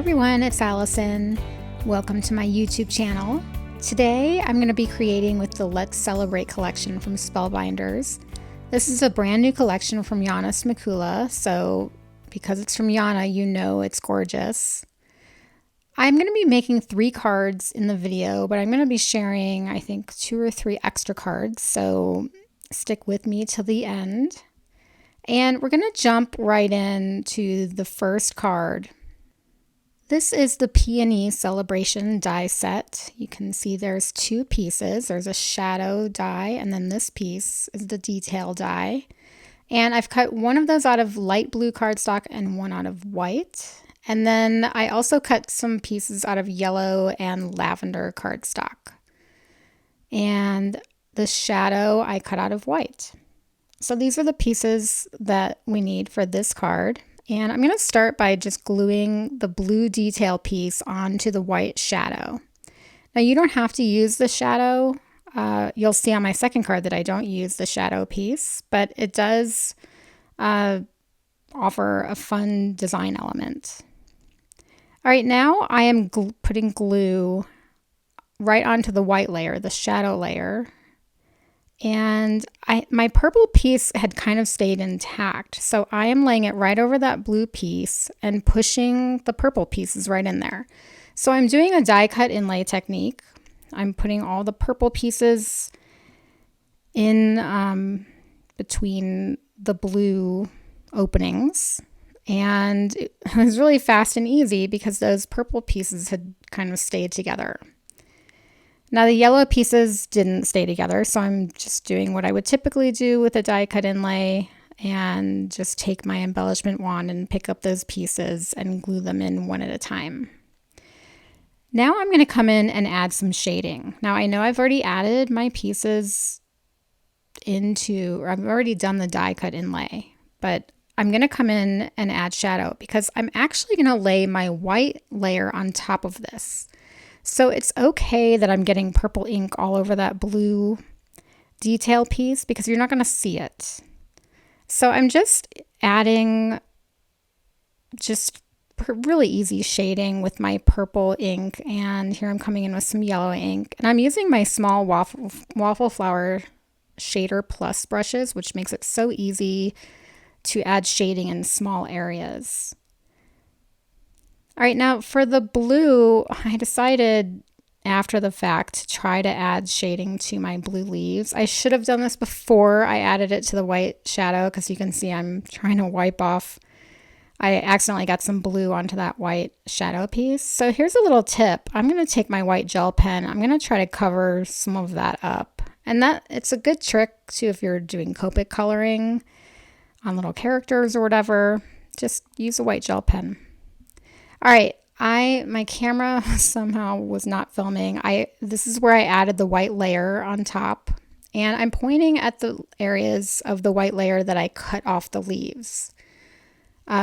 everyone, it's Allison. Welcome to my YouTube channel. Today I'm going to be creating with the Let's Celebrate collection from Spellbinders. This is a brand new collection from Yana Smakula, so because it's from Yana, you know it's gorgeous. I'm going to be making 3 cards in the video, but I'm going to be sharing, I think, 2 or 3 extra cards, so stick with me till the end. And we're going to jump right into the first card. This is the Peony Celebration die set. You can see there's 2 pieces. There's a shadow die, and then this piece is the detail die. And I've cut one of those out of light blue cardstock and one out of white. And then I also cut some pieces out of yellow and lavender cardstock. And the shadow I cut out of white. So these are the pieces that we need for this card. And I'm going to start by just gluing the blue detail piece onto the white shadow. Now you don't have to use the shadow. You'll see on my second card that I don't use the shadow piece, but it does offer a fun design element. All right, now I am putting glue right onto the white layer, the shadow layer. And my purple piece had kind of stayed intact, so I am laying it right over that blue piece and pushing the purple pieces right in there. So I'm doing a die cut inlay technique. I'm putting all the purple pieces in between the blue openings, and it was really fast and easy because those purple pieces had kind of stayed together. Now the yellow pieces didn't stay together, so I'm just doing what I would typically do with a die cut inlay and just take my embellishment wand and pick up those pieces and glue them in one at a time. Now I'm going to come in and add some shading. Now I know I've already added my pieces or I've already done the die cut inlay, but I'm going to come in and add shadow because I'm actually going to lay my white layer on top of this. So it's okay that I'm getting purple ink all over that blue detail piece because you're not going to see it. So I'm just adding really easy shading with my purple ink, and here I'm coming in with some yellow ink. And I'm using my small waffle flower shader plus brushes, which makes it so easy to add shading in small areas. All right, now for the blue, I decided after the fact to try to add shading to my blue leaves. I should have done this before I added it to the white shadow because you can see I'm trying to wipe off. I accidentally got some blue onto that white shadow piece. So here's a little tip. I'm going to take my white gel pen. I'm going to try to cover some of that up. And it's a good trick too if you're doing Copic coloring on little characters or whatever. Just use a white gel pen. All right, my camera somehow was not filming. This is where I added the white layer on top, and I'm pointing at the areas of the white layer that I cut off the leaves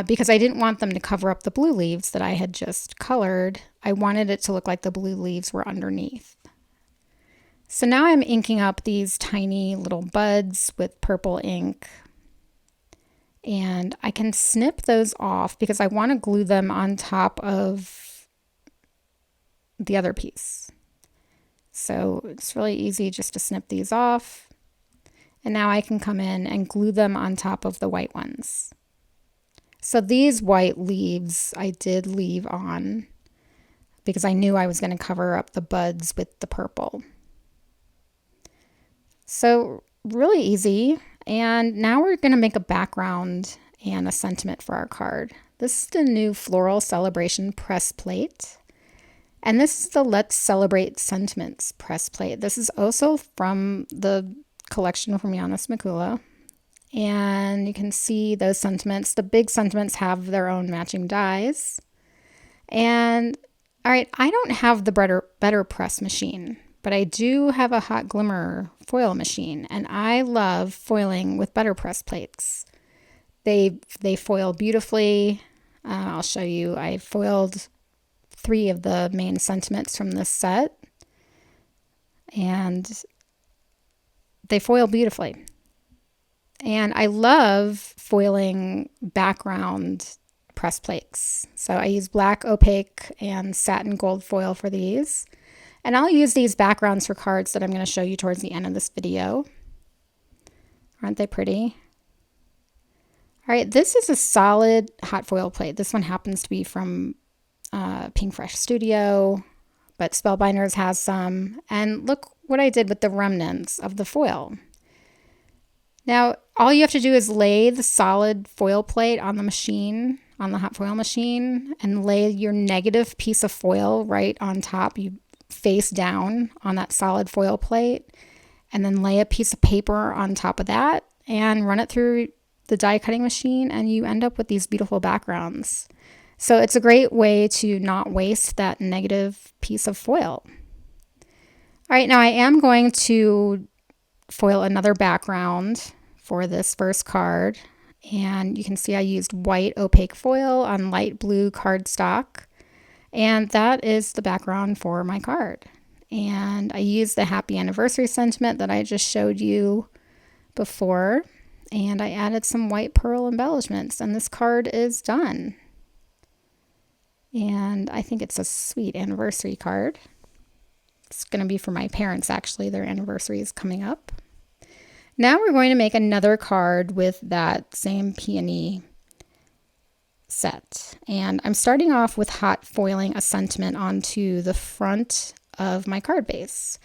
because I didn't want them to cover up the blue leaves that I had just colored. I wanted it to look like the blue leaves were underneath. So now I'm inking up these tiny little buds with purple ink. And I can snip those off because I want to glue them on top of the other piece. So it's really easy just to snip these off. And now I can come in and glue them on top of the white ones. So these white leaves I did leave on because I knew I was going to cover up the buds with the purple. So really easy. And now we're going to make a background and a sentiment for our card. This is the new Floral Celebration press plate. And this is the Let's Celebrate Sentiments press plate. This is also from the collection from Yana Smakula. And you can see those sentiments. The big sentiments have their own matching dies. And all right, I don't have the better press machine, but I do have a hot glimmer foil machine, and I love foiling with butter press plates. They foil beautifully. I'll show you. I foiled 3 of the main sentiments from this set, and they foil beautifully. And I love foiling background press plates. So I use black opaque and satin gold foil for these. And I'll use these backgrounds for cards that I'm going to show you towards the end of this video. Aren't they pretty? All right, this is a solid hot foil plate. This one happens to be from PinkFresh Studio, but Spellbinders has some. And look what I did with the remnants of the foil. Now, all you have to do is lay the solid foil plate on the machine, on the hot foil machine, and lay your negative piece of foil right on top. You face down on that solid foil plate, and then lay a piece of paper on top of that and run it through the die cutting machine, and you end up with these beautiful backgrounds. So it's a great way to not waste that negative piece of foil. All right, now I am going to foil another background for this first card, and you can see I used white opaque foil on light blue cardstock, and that is the background for my card. And I used the happy anniversary sentiment that I just showed you before, and I added some white pearl embellishments, and this card is done. And I think it's a sweet anniversary card. It's going to be for my parents, actually. Their anniversary is coming up. Now we're going to make another card with that same peony set. And I'm starting off with hot foiling a sentiment onto the front of my card base.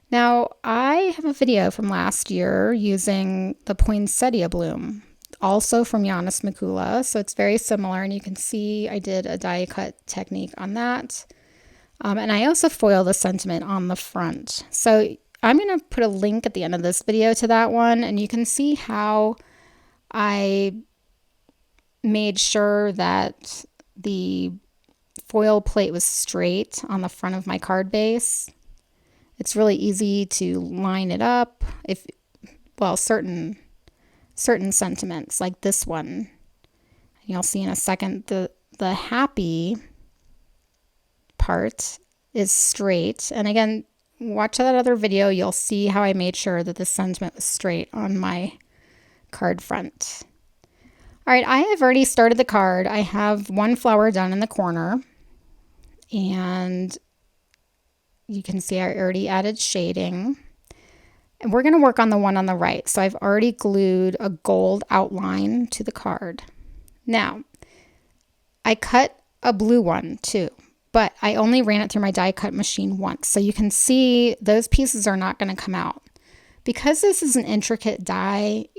Now, I have a video from last year using the poinsettia bloom, also from Giannis Mikula, so it's very similar, and you can see I did a die cut technique on that. And I also foil the sentiment on the front. So I'm going to put a link at the end of this video to that one, and you can see how I made sure that the foil plate was straight on the front of my card base. It's really easy to line it up. Certain sentiments like this one. You'll see in a second the happy part is straight. And again, watch that other video. You'll see how I made sure that the sentiment was straight on my card front. All right, I have already started the card. I have one flower done in the corner, and you can see I already added shading. And we're going to work on the one on the right. So I've already glued a gold outline to the card. Now, I cut a blue one too, but I only ran it through my die cut machine once. So you can see those pieces are not going to come out. Because this is an intricate die,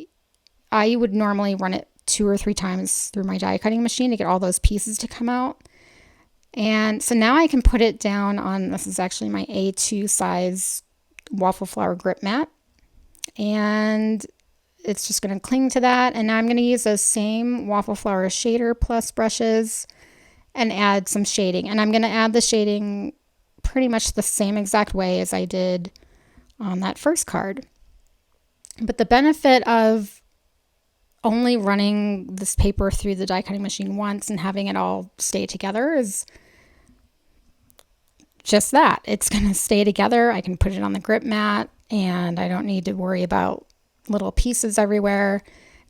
I would normally run it 2 or 3 times through my die cutting machine to get all those pieces to come out. And so now I can put it down on, this is actually my A2 size waffle flower grip mat, and it's just going to cling to that. And now I'm going to use those same waffle flower shader plus brushes and add some shading. And I'm going to add the shading pretty much the same exact way as I did on that first card. But the benefit of only running this paper through the die cutting machine once and having it all stay together is just that. It's going to stay together. I can put it on the grip mat, and I don't need to worry about little pieces everywhere.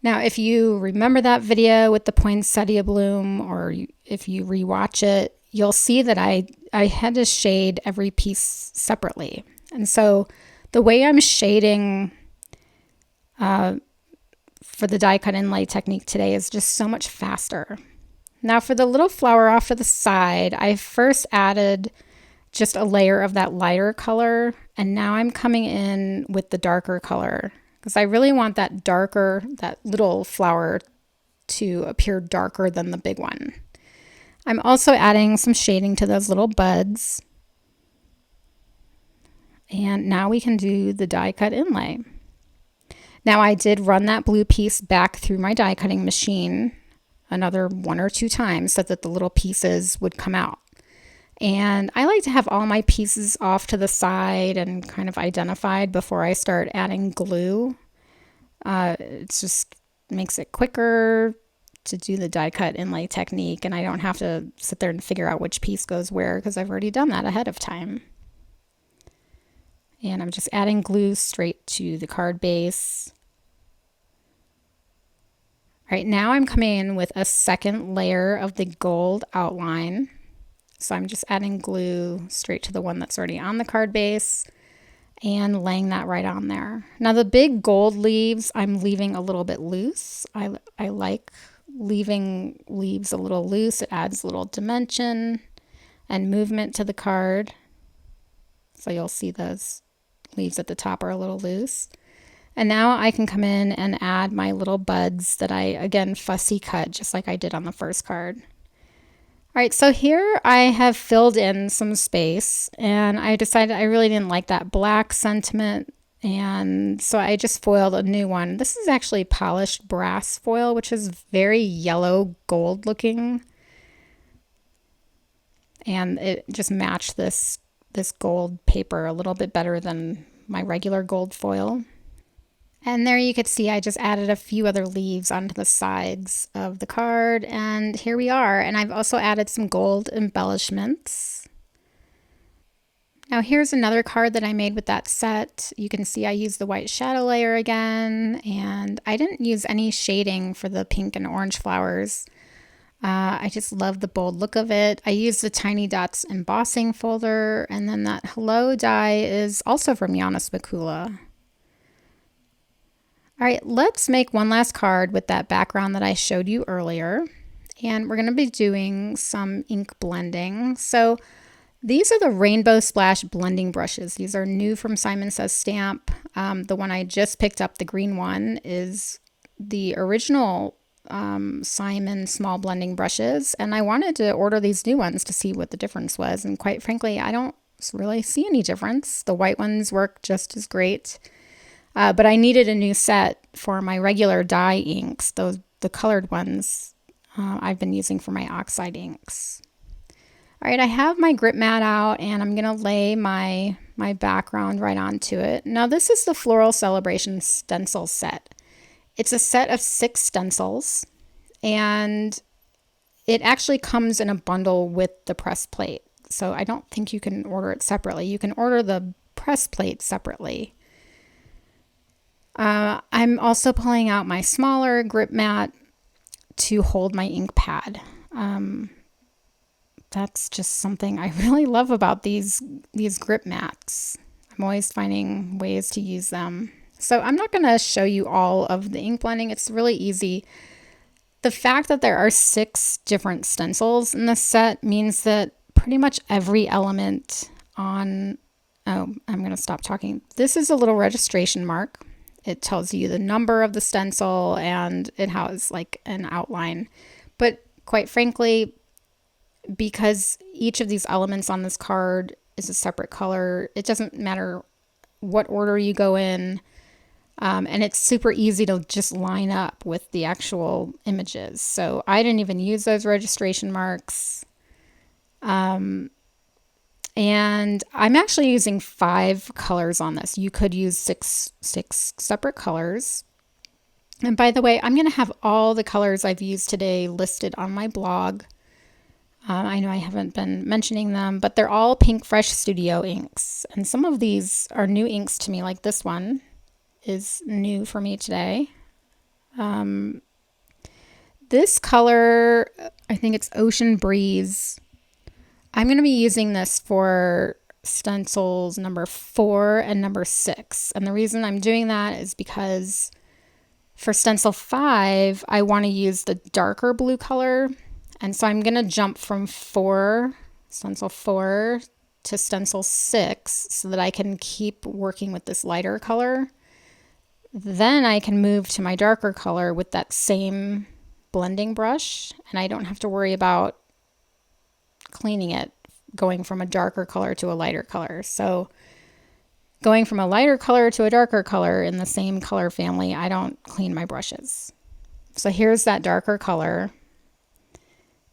Now, if you remember that video with the poinsettia bloom, or if you rewatch it, you'll see that I had to shade every piece separately. And so the way I'm shading for the die cut inlay technique today is just so much faster. Now for the little flower off to the side, I first added just a layer of that lighter color, and now I'm coming in with the darker color because I really want that little flower to appear darker than the big one. I'm also adding some shading to those little buds. And now we can do the die cut inlay. Now I did run that blue piece back through my die cutting machine another 1 or 2 times so that the little pieces would come out. And I like to have all my pieces off to the side and kind of identified before I start adding glue. It just makes it quicker to do the die cut inlay technique, and I don't have to sit there and figure out which piece goes where because I've already done that ahead of time. And I'm just adding glue straight to the card base. All right, now I'm coming in with a second layer of the gold outline. So I'm just adding glue straight to the one that's already on the card base and laying that right on there. Now the big gold leaves, I'm leaving a little bit loose. I like leaving leaves a little loose. It adds a little dimension and movement to the card. So you'll see those leaves at the top are a little loose. And now I can come in and add my little buds that I, again, fussy cut just like I did on the first card. All right, so here I have filled in some space, and I decided I really didn't like that black sentiment, and so I just foiled a new one. This is actually polished brass foil, which is very yellow gold looking, and it just matched this gold paper a little bit better than my regular gold foil. And there you could see I just added a few other leaves onto the sides of the card, and here we are. And I've also added some gold embellishments. Now here's another card that I made with that set. You can see I used the white shadow layer again, and I didn't use any shading for the pink and orange flowers. I just love the bold look of it. I used the Tiny Dots embossing folder, and then that hello die is also from Giannis Makula. All right, let's make one last card with that background that I showed you earlier. And we're going to be doing some ink blending. So these are the Rainbow Splash blending brushes. These are new from Simon Says Stamp. The one I just picked up, the green one, is the original Simon small blending brushes. And I wanted to order these new ones to see what the difference was. And quite frankly, I don't really see any difference. The white ones work just as great. But I needed a new set for my regular dye inks, the colored ones I've been using for my oxide inks. All right, I have my grip mat out, and I'm going to lay my background right onto it. Now this is the Floral Celebration stencil set. It's a set of 6 stencils, and it actually comes in a bundle with the press plate. So I don't think you can order it separately. You can order the press plate separately. I'm also pulling out my smaller grip mat to hold my ink pad. That's just something I really love about these grip mats. I'm always finding ways to use them. So I'm not going to show you all of the ink blending. It's really easy. The fact that there are 6 different stencils in this set means that pretty much every element on... Oh, I'm going to stop talking. This is a little registration mark. It tells you the number of the stencil, and it has like an outline. But quite frankly, because each of these elements on this card is a separate color, it doesn't matter what order you go in. And it's super easy to just line up with the actual images. So I didn't even use those registration marks. And I'm actually using 5 colors on this. You could use six separate colors. And by the way, I'm going to have all the colors I've used today listed on my blog. I know I haven't been mentioning them, but they're all PinkFresh Studio Inks. And some of these are new inks to me, like this one is new for me today. This color, I think it's Ocean Breeze. I'm going to be using this for stencils number 4 and number 6. And the reason I'm doing that is because for stencil 5, I want to use the darker blue color. And so I'm going to jump from stencil 4 to stencil 6 so that I can keep working with this lighter color. Then I can move to my darker color with that same blending brush, and I don't have to worry about cleaning it, going from a darker color to a lighter color. So going from a lighter color to a darker color in the same color family, I don't clean my brushes. So here's that darker color.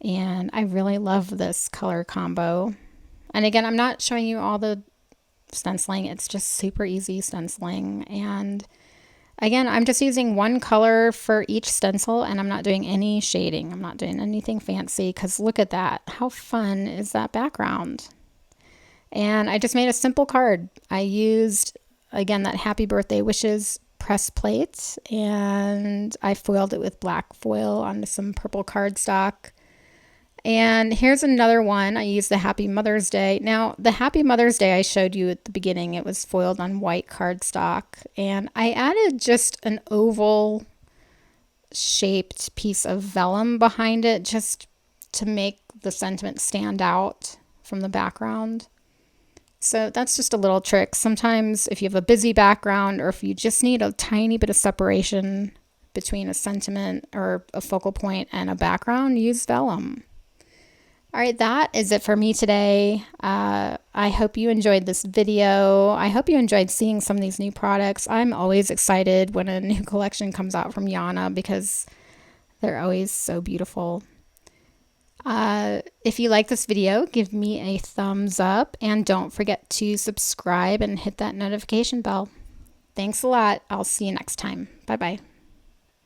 And I really love this color combo. And again, I'm not showing you all the stenciling. It's just super easy stenciling. And again, I'm just using one color for each stencil, and I'm not doing any shading. I'm not doing anything fancy, because look at that. How fun is that background? And I just made a simple card. I used, again, that Happy Birthday Wishes press plate, and I foiled it with black foil onto some purple cardstock. And here's another one. I used the Happy Mother's Day. Now, the Happy Mother's Day I showed you at the beginning, it was foiled on white cardstock. And I added just an oval shaped piece of vellum behind it just to make the sentiment stand out from the background. So that's just a little trick. Sometimes if you have a busy background or if you just need a tiny bit of separation between a sentiment or a focal point and a background, use vellum. All right, that is it for me today. I hope you enjoyed this video. I hope you enjoyed seeing some of these new products. I'm always excited when a new collection comes out from Yana because they're always so beautiful. If you like this video, give me a thumbs up and don't forget to subscribe and hit that notification bell. Thanks a lot. I'll see you next time. Bye-bye.